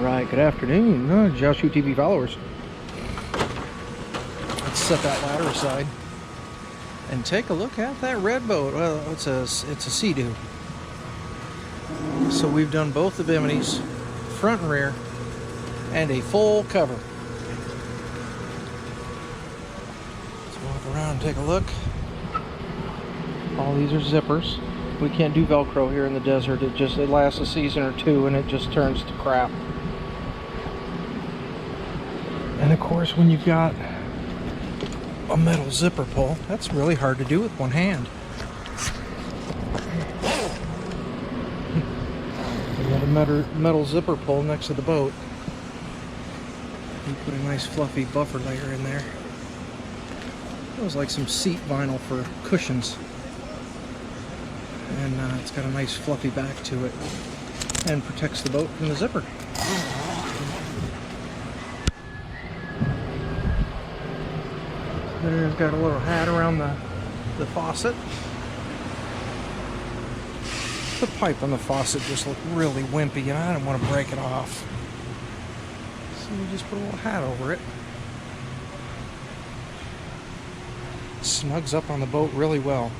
Alright, good afternoon, Joshua TV followers. Let's set that ladder aside and take a look at that red boat. Well, it's a Sea-Doo. So we've done both the biminis, front and rear, and a full cover. Let's walk around and take a look. All these are zippers. We can't do Velcro here in the desert. It lasts a season or two and it just turns to crap. And of course, when you've got a metal zipper pull, that's really hard to do with one hand. We got a metal zipper pull next to the boat. You put a nice fluffy buffer layer in there. Feels like some seat vinyl for cushions. And it's got a nice fluffy back to it and protects the boat from the zipper. There's got a little hat around the faucet. The pipe on the faucet just looked really wimpy and I didn't want to break it off. So we just put a little hat over it. Snugs up on the boat really well.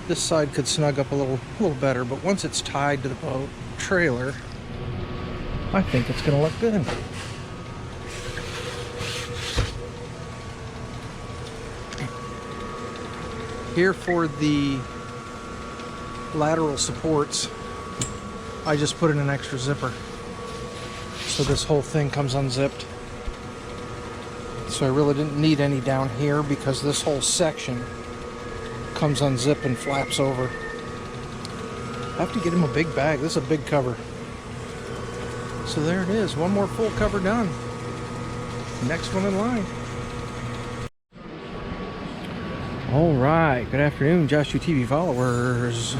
This side could snug up a little better, but once it's tied to the boat trailer, I think it's going to look good. Here for the lateral supports, I just put in an extra zipper. So this whole thing comes unzipped. So I really didn't need any down here because this whole section comes unzipped and flaps over. I have to get him a big bag. This is a big cover. So there it is. One more full cover done. Next one in line. Alright, good afternoon, Joshua TV followers.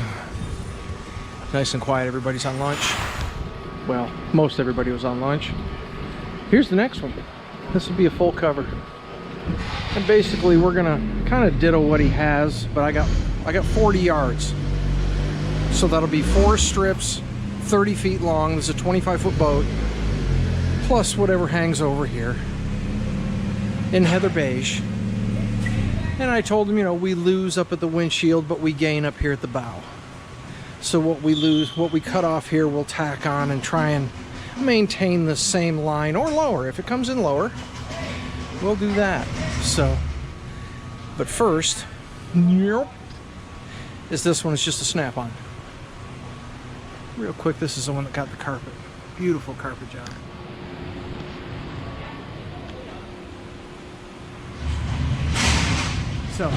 Nice and quiet, everybody's on lunch. Well, most everybody was on lunch. Here's the next one. This will be a full cover. And basically we're gonna kind of ditto what he has, but I got 40 yards. So that'll be 4 strips, 30 feet long. This is a 25-foot boat, plus whatever hangs over here in heather beige. And I told him, you know, we lose up at the windshield, but we gain up here at the bow. So what we cut off here, we'll tack on and try and maintain the same line or lower. If it comes in lower, we'll do that. So, but first, is this one. It's just a snap-on. Real quick, this is the one that got the carpet. Beautiful carpet job. So,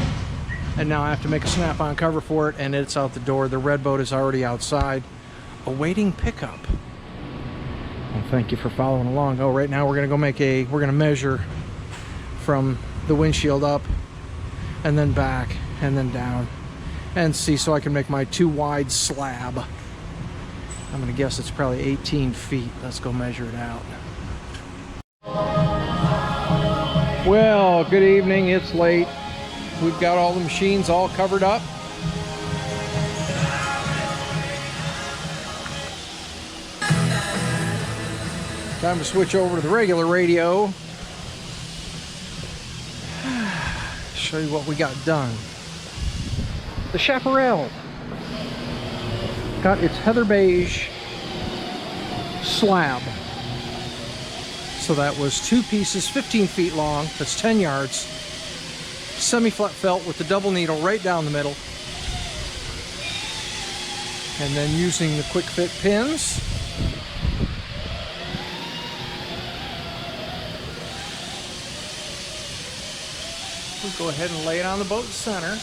and now I have to make a snap-on cover for it, and it's out the door. The red boat is already outside, awaiting pickup. Well, thank you for following along. Oh, right now we're gonna measure from the windshield up, and then back, and then down, and see so I can make my 2 wide slab. I'm gonna guess it's probably 18 feet. Let's go measure it out. Well, good evening. It's late. We've got all the machines all covered up. Time to switch over to the regular radio. Show you what we got done. The Chaparral got its heather beige slab. So that was 2 pieces, 15 feet long. That's 10 yards. Semi-flat felt with the double needle right down the middle. And then using the quick fit pins, we'll go ahead and lay it on the boat center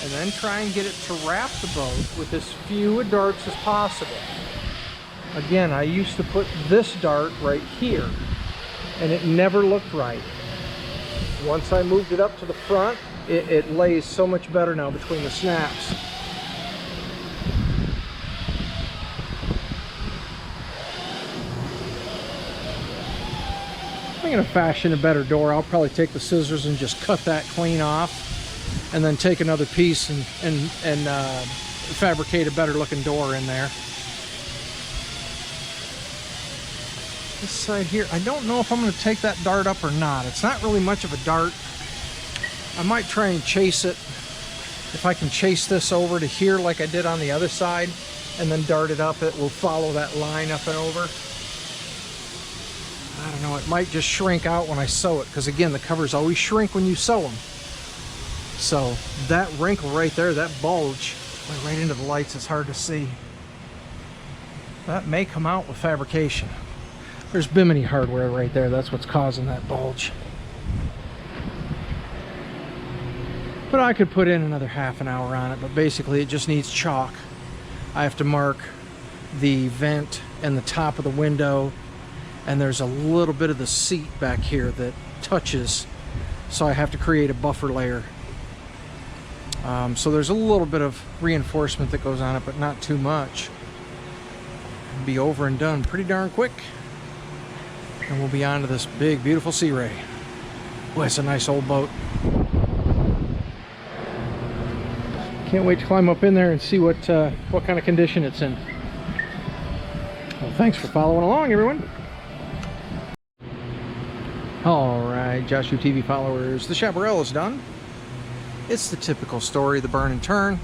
and then try and get it to wrap the boat with as few darts as possible. Again, I used to put this dart right here and it never looked right. Once I moved it up to the front, it lays so much better now between the snaps. I'm going to fashion a better door. I'll probably take the scissors and just cut that clean off, and then take another piece and fabricate a better looking door in there. This side here, I don't know if I'm going to take that dart up or not. It's not really much of a dart. I might try and chase it. If I can chase this over to here like I did on the other side and then dart it up, it will follow that line up and over. I don't know, it might just shrink out when I sew it, because again, the covers always shrink when you sew them. So that wrinkle right there, that bulge, went right into the lights, it's hard to see. That may come out with fabrication. There's Bimini hardware right there, that's what's causing that bulge. But I could put in another half an hour on it, but basically it just needs chalk. I have to mark the vent and the top of the window, and there's a little bit of the seat back here that touches, so I have to create a buffer layer. So there's a little bit of reinforcement that goes on it, but not too much. It'll be over and done pretty darn quick, and we'll be on to this big, beautiful SeaRay. Boy, it's a nice old boat. Can't wait to climb up in there and see what kind of condition it's in. Well, thanks for following along, everyone. All right, Joshua TV followers, the Chaparral is done. It's the typical story, the burn and turn,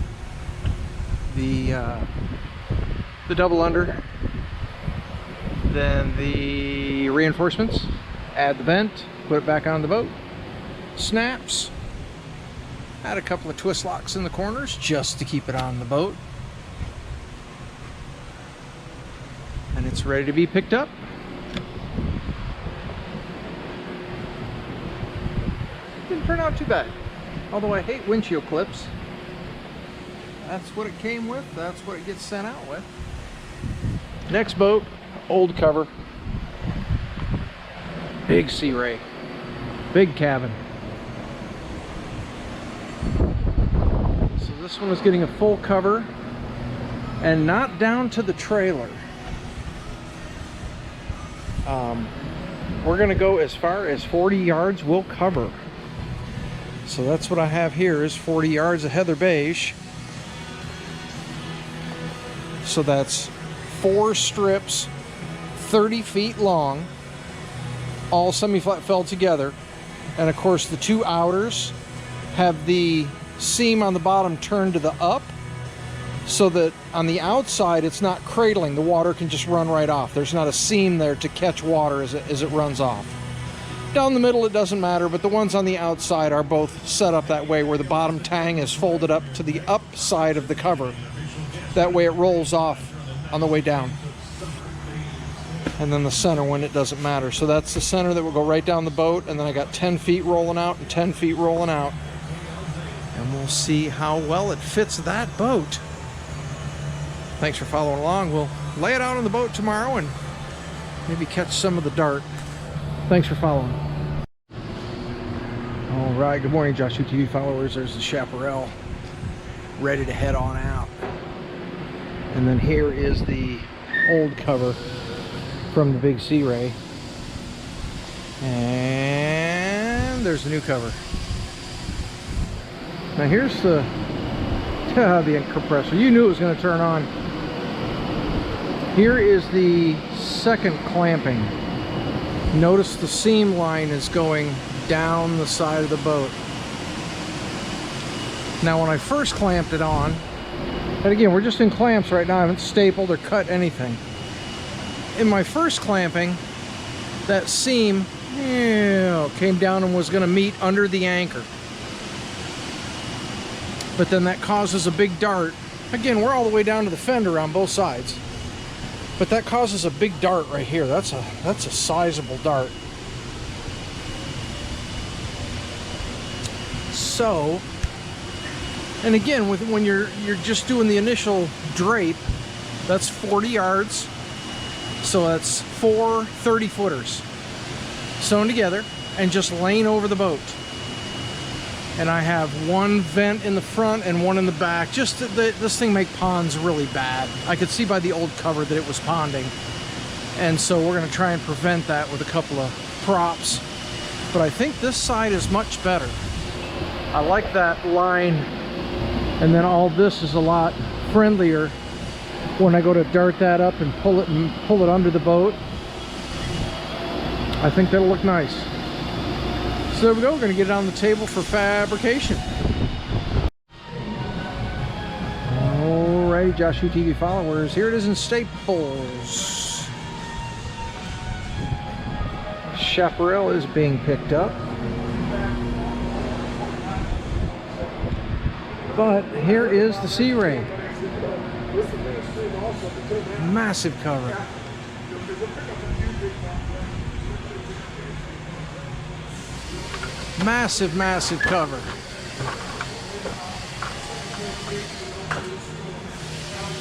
the double under, then the reinforcements, add the vent, put it back on the boat, snaps, add a couple of twist locks in the corners just to keep it on the boat, and it's ready to be picked up. Didn't turn out too bad, although I hate windshield clips. That's what it came with, that's what it gets sent out with. Next boat, old cover, big SeaRay, big cabin. So this one is getting a full cover and not down to the trailer. We're gonna go as far as 40 yards we'll cover. So that's what I have here is 40 yards of heather beige. So that's 4 strips, 30 feet long, all semi-flat felled together. And of course the 2 outers have the seam on the bottom turned to the up, so that on the outside it's not cradling, the water can just run right off. There's not a seam there to catch water as it runs off. Down the middle it doesn't matter, but the ones on the outside are both set up that way, where the bottom tang is folded up to the up side of the cover. That way it rolls off on the way down. And then the center one, it doesn't matter. So that's the center that will go right down the boat, and then I got 10 feet rolling out and 10 feet rolling out. And we'll see how well it fits that boat. Thanks for following along. We'll lay it out on the boat tomorrow and maybe catch some of the dart. Thanks for following. All right, good morning, Joshua TV followers. There's the Chaparral, ready to head on out. And then here is the old cover from the big SeaRay. And there's the new cover. Now here's the compressor. You knew it was going to turn on. Here is the second clamping. Notice the seam line is going down the side of the boat. Now when I first clamped it on, and again we're just in clamps right now, I haven't stapled or cut anything. In my first clamping, that seam came down and was going to meet under the anchor. But then that causes a big dart. Again, we're all the way down to the fender on both sides. But that causes a big dart right here. That's a sizable dart. So, and again, when you're just doing the initial drape, that's 40 yards. So that's 4 30-footers sewn together and just laying over the boat. And I have one vent in the front and one in the back. Just this thing makes ponds really bad. I could see by the old cover that it was ponding. And so we're gonna try and prevent that with a couple of props. But I think this side is much better. I like that line. And then all this is a lot friendlier when I go to dart that up and pull it under the boat. I think that'll look nice. So there we go, we're gonna get it on the table for fabrication. Alright, Josh TV followers, here it is in Staples. Chaparral is being picked up. But here is the SeaRay. Massive cover. Massive, massive cover.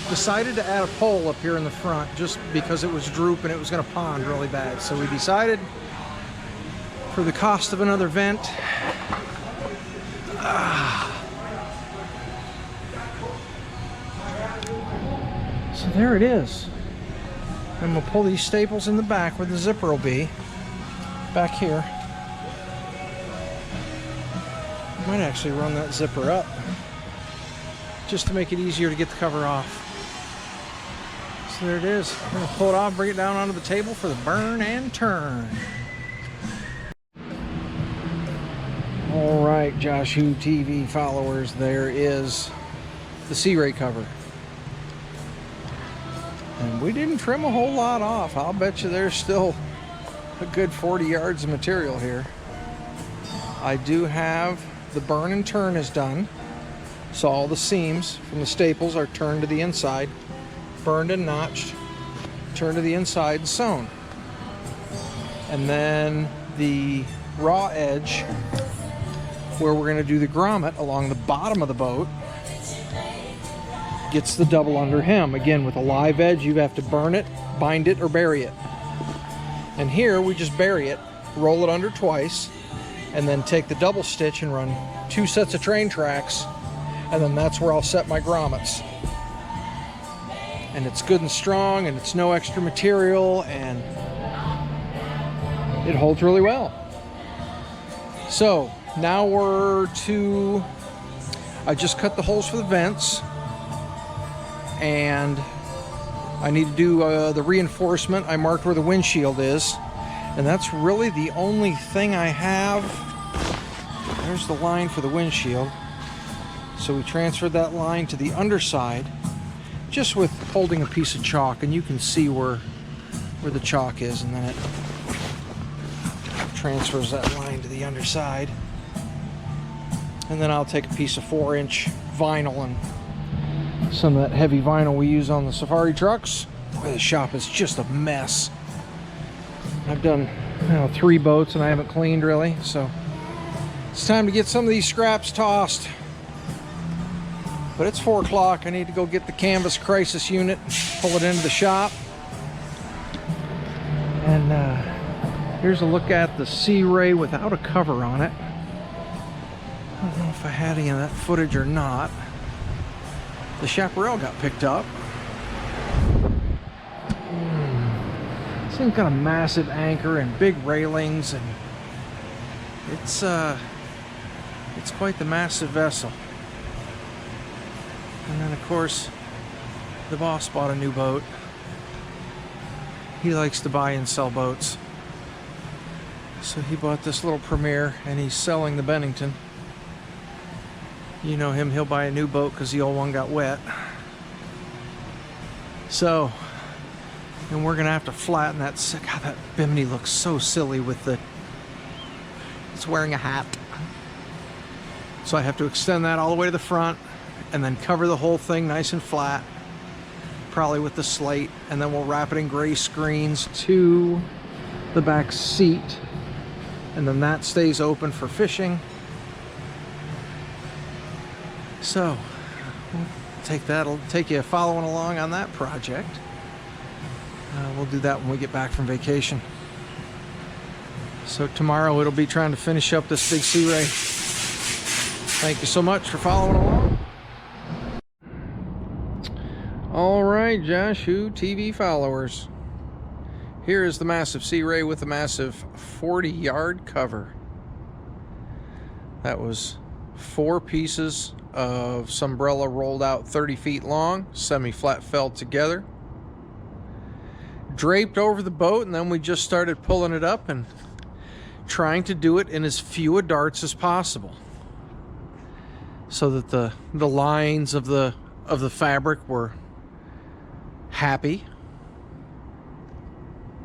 Decided to add a pole up here in the front just because it was drooping, it was going to pond really bad. So we decided, for the cost of another vent, so there it is. I'm going to pull these staples in the back where the zipper will be, back here. Might actually run that zipper up just to make it easier to get the cover off. So there it is. I'm going to pull it off, bring it down onto the table for the burn and turn. Alright, Josh TV followers, there is the SeaRay cover. And we didn't trim a whole lot off. I'll bet you there's still a good 40 yards of material here. I do have the burn and turn is done. So all the seams from the staples are turned to the inside, burned and notched, turned to the inside and sewn. And then the raw edge, where we're going to do the grommet along the bottom of the boat, gets the double under hem. Again, with a live edge, you have to burn it, bind it, or bury it. And here we just bury it, roll it under twice, and then take the double stitch and run 2 sets of train tracks, and then that's where I'll set my grommets. And it's good and strong, and it's no extra material, and it holds really well. So now I just cut the holes for the vents, and I need to do the reinforcement. I marked where the windshield is, and that's really the only thing I have. There's the line for the windshield. So we transferred that line to the underside just with holding a piece of chalk, and you can see where the chalk is, and then it transfers that line to the underside. And then I'll take a piece of 4-inch vinyl and some of that heavy vinyl we use on the safari trucks. Boy, the shop is just a mess. I've done 3 boats and I haven't cleaned really, so it's time to get some of these scraps tossed. But it's 4 o'clock. I need to go get the canvas crisis unit, pull it into the shop. And here's a look at the SeaRay without a cover on it. I don't know if I had any of that footage or not. The Chaparral got picked up. This thing's got a massive anchor and big railings, and it's quite the massive vessel. And then of course the boss bought a new boat. He likes to buy and sell boats, so he bought this little Premier and he's selling the Bennington. You know him, he'll buy a new boat because the old one got wet. So, and we're gonna have to flatten that. God, that Bimini looks so silly with it's wearing a hat. So I have to extend that all the way to the front and then cover the whole thing nice and flat, probably with the slate, and then we'll wrap it in gray screens to the back seat, and then that stays open for fishing. So we'll I'll take you following along on that project. We'll do that when we get back from vacation. So tomorrow it'll be trying to finish up this big SeaRay. Thank you so much for following along. All right, Josh TV followers. Here is the massive SeaRay with the massive 40-yard cover. That was 4 pieces of Sunbrella rolled out 30 feet long, semi-flat felled together. draped over the boat, and then we just started pulling it up and trying to do it in as few darts as possible, so that the lines of the fabric were happy,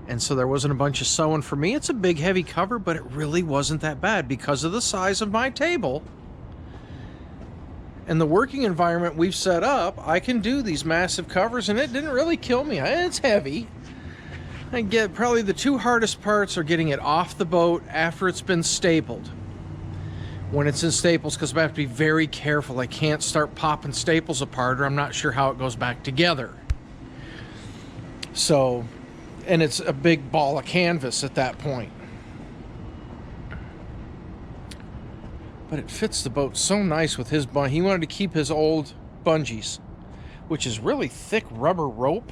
and so there wasn't a bunch of sewing for me. It's a big heavy cover, but it really wasn't that bad because of the size of my table and the working environment we've set up. I can do these massive covers, and it didn't really kill me. It's heavy. I get probably the two hardest parts are getting it off the boat after it's been stapled. When it's in staples, because I have to be very careful. I can't start popping staples apart, or I'm not sure how it goes back together. So, and it's a big ball of canvas at that point. But it fits the boat so nice with his bungee. He wanted to keep his old bungees, which is really thick rubber rope.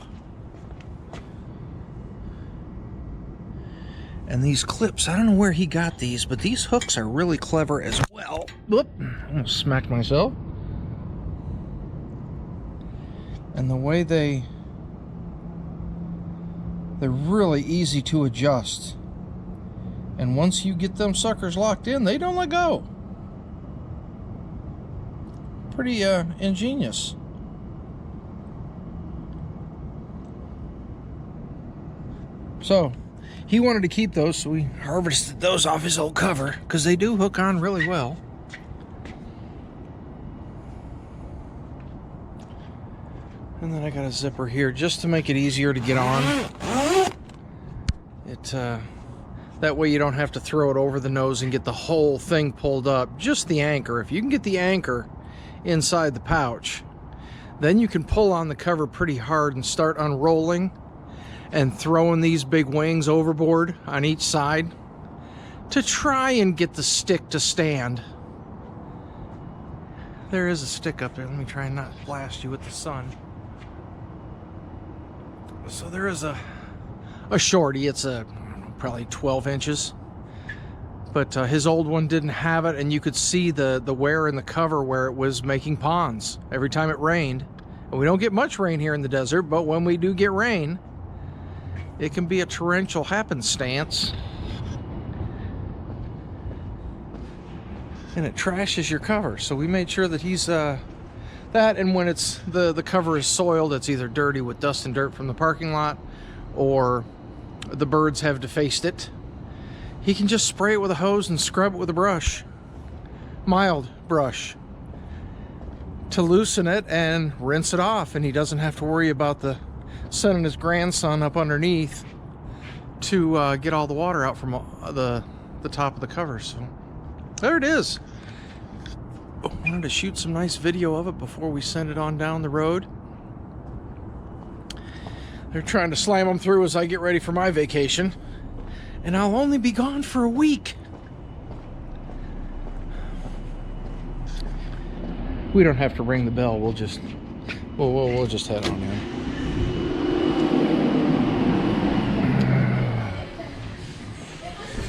And these clips, I don't know where he got these, but these hooks are really clever as well. Whoop, I almost smacked myself. And the way they're really easy to adjust. And once you get them suckers locked in, they don't let go. Pretty ingenious. So he wanted to keep those, so we harvested those off his old cover, because they do hook on really well. And then I got a zipper here just to make it easier to get on. That way you don't have to throw it over the nose and get the whole thing pulled up. Just the anchor. If you can get the anchor inside the pouch, then you can pull on the cover pretty hard and start unrolling and throwing these big wings overboard on each side to try and get the stick to stand. There is a stick up there. Let me try and not blast you with the sun. So there is a shorty. It's probably 12 inches. But his old one didn't have it, and you could see the wear in the cover where it was making ponds every time it rained. And we don't get much rain here in the desert, but when we do get rain, it can be a torrential happenstance. And it trashes your cover. So we made sure that he's that, and when it's the cover is soiled, it's either dirty with dust and dirt from the parking lot, or the birds have defaced it. He can just spray it with a hose and scrub it with a brush. Mild brush. To loosen it and rinse it off, and he doesn't have to worry about sending his grandson up underneath to get all the water out from the top of the cover. So there it is. I wanted to shoot some nice video of it before we send it on down the road. They're trying to slam them through as I get ready for my vacation, and I'll only be gone for a week. We don't have to ring the bell. We'll just head on in.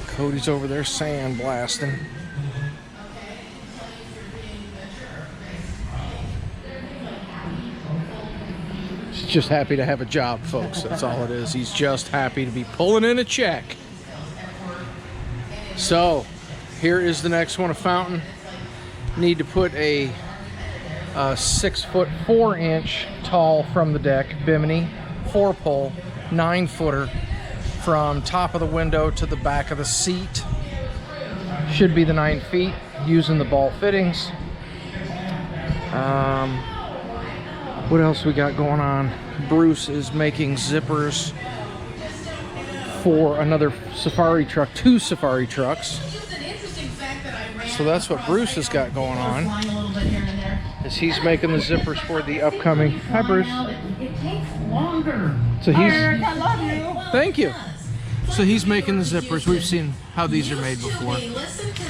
Cody's over there sand blasting. He's just happy to have a job, folks. That's all it is. He's just happy to be pulling in a check. So, here is the next one, a fountain. Need to put a 6 foot 4 inch tall from the deck bimini, 4-pole, 9-footer from top of the window to the back of the seat. Should be the 9 feet, using the ball fittings. What else we got going on? Bruce is making zippers for another safari truck, 2 safari trucks. So that's what Bruce has got going on, is he's making the zippers for the upcoming. Hi, Bruce. So he's, thank you. So he's making the zippers. We've seen how these are made before.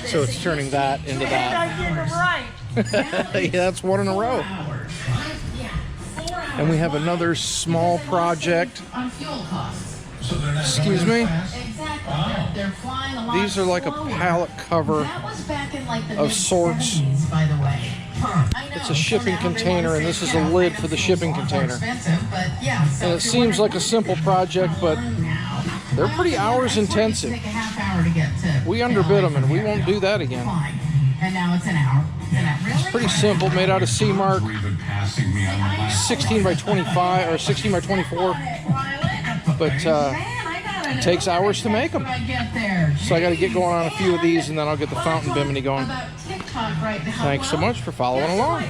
So it's turning that into that. Yeah, that's one in a row. And we have another small project. Excuse me. These are like a pallet cover of sorts. It's a shipping container, and this is a lid for the shipping container. And it seems like a simple project, but they're pretty hours intensive. We underbid them, and we won't do that again. It's pretty simple, made out of C-Mark, 16 by 25 or 16 by 24, but it takes hours to make them. So I got to get going on a few of these, and then I'll get the fountain bimini going. Thanks so much for following along.